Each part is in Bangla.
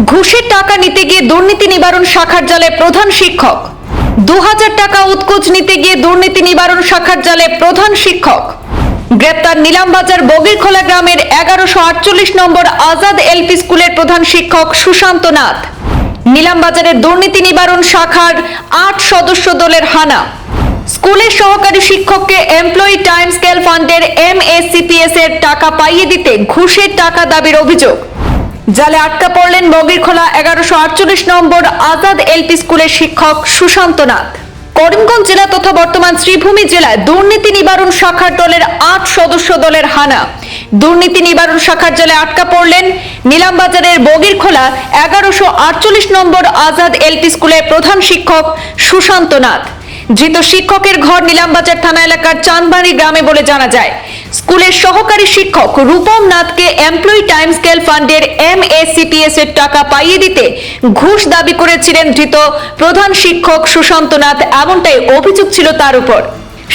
ঘুষের টাকা নিতে গিয়ে দুর্নীতি নিবারণ শাখার জালে প্রধান শিক্ষক। 2000 টাকা উৎকোচ নিতে গিয়ে দুর্নীতি নিবারণ শাখার জালে প্রধান শিক্ষক। গ্রেপ্তার নিলামবাজার বগিরখোলা গ্রামের 1148 নম্বর আজাদ এলপি স্কুলের প্রধান শিক্ষক সুশান্ত নাথ। নিলামবাজারের দুর্নীতি নিবারণ শাখার 8 সদস্য দলের হানা। স্কুলের সহকারী শিক্ষককে এমপ্লয়ি টাইম স্কেল ফান্ডের MACPS এর টাকা পাইয়ে দিতে ঘুষের টাকা দাবির অভিযোগ। জালে আটকা পড়লেন বগিরখোলা 1148 নম্বর আজাদ এলপি স্কুলের শিক্ষক সুশান্ত নাথ। করিমগঞ্জ জেলা তথা বর্তমান শ্রীভূমি জেলায় দুর্নীতি নিবারণ শাখার দলের 8 সদস্য দলের হানা। দুর্নীতি নিবারণ শাখার জালে আটকা পড়লেন নিলামবাজারের বগিরখোলা 1148 নম্বর আজাদ এলপি স্কুলের প্রধান শিক্ষক সুশান্ত নাথ। ধৃত শিক্ষকের ঘর নিলামবাজার থানা এলাকার চানবাড়ি গ্রামে বলে জানা যায়। স্কুলের সহকারী শিক্ষক রূপম নাথকে এমপ্লয়ি টাইম স্কেল ফান্ডের MACPS এর টাকা পাইয়ে দিতে ঘুষ দাবি করেছিলেন ধৃত প্রধান শিক্ষক সুশান্ত নাথ, এমনটাই অভিযোগ ছিল তার উপর।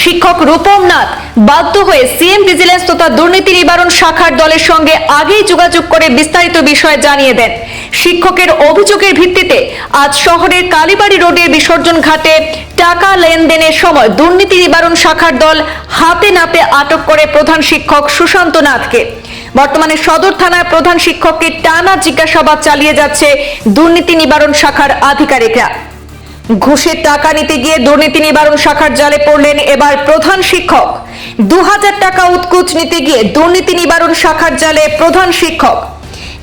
শিক্ষক রূপম নাথ বাধ্য হয়ে সিএম ভিজিলেন্স তথা দুর্নীতি নিবারণ শাখার দলের সঙ্গে আগেই যোগাযোগ করে বিস্তারিত বিষয় জানিয়ে দেন। শিক্ষকের অভিযোগের ভিত্তিতে আজ শহরের কালীবাড়ি রোডের বিসর্জন ঘাটে টাকা লেনদেনের সময় দুর্নীতি নিবারণ শাখার দল হাতে নাতে আটক করে প্রধান শিক্ষক সুশান্ত নাথকে। বর্তমানে সদর থানায় প্রধান শিক্ষককে টানা জিজ্ঞাসাবাদ চালিয়ে যাচ্ছে দুর্নীতি নিবারণ শাখার আধিকারিকরা। ঘুষের টাকা নিতে গিয়ে দুর্নীতি নিবারণ শাখার জালে পড়লেন এবার প্রধান শিক্ষক। 2000 টাকা উৎকোচ নিতে গিয়ে দুর্নীতি নিবারণ শাখার জালে প্রধান শিক্ষক।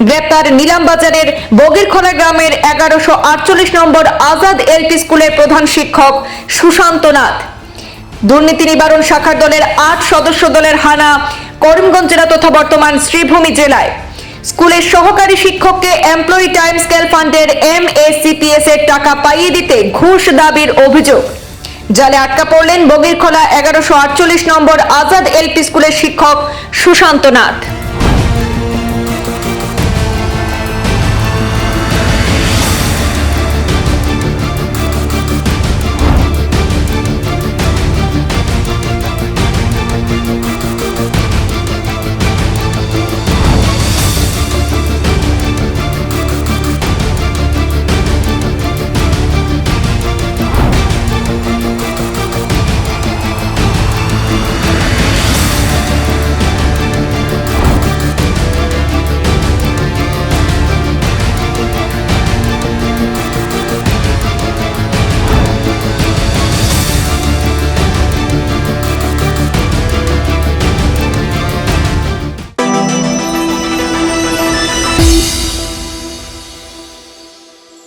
গ্রেপ্তার নিলামবাজারের বগিরখোলা গ্রামের 1148 নম্বর আজাদ এলপি স্কুলের প্রধান শিক্ষক সুশান্ত নাথ। দুর্নীতি নিবারণ শাখার দলের 8 সদস্য দলের হানা করিমগঞ্জ জেলা তথা বর্তমান শ্রীভূমি জেলায়। স্কুলের সহকারী শিক্ষককে এমপ্লয়ি টাইম স্কেল ফান্ডের MACPS এর টাকা পাইয়ে দিতে ঘুষ দাবির অভিযোগ। জালে আটকা পড়লেন বগিরখোলা 1148 নম্বর আজাদ এলপি স্কুলের শিক্ষক সুশান্ত নাথ।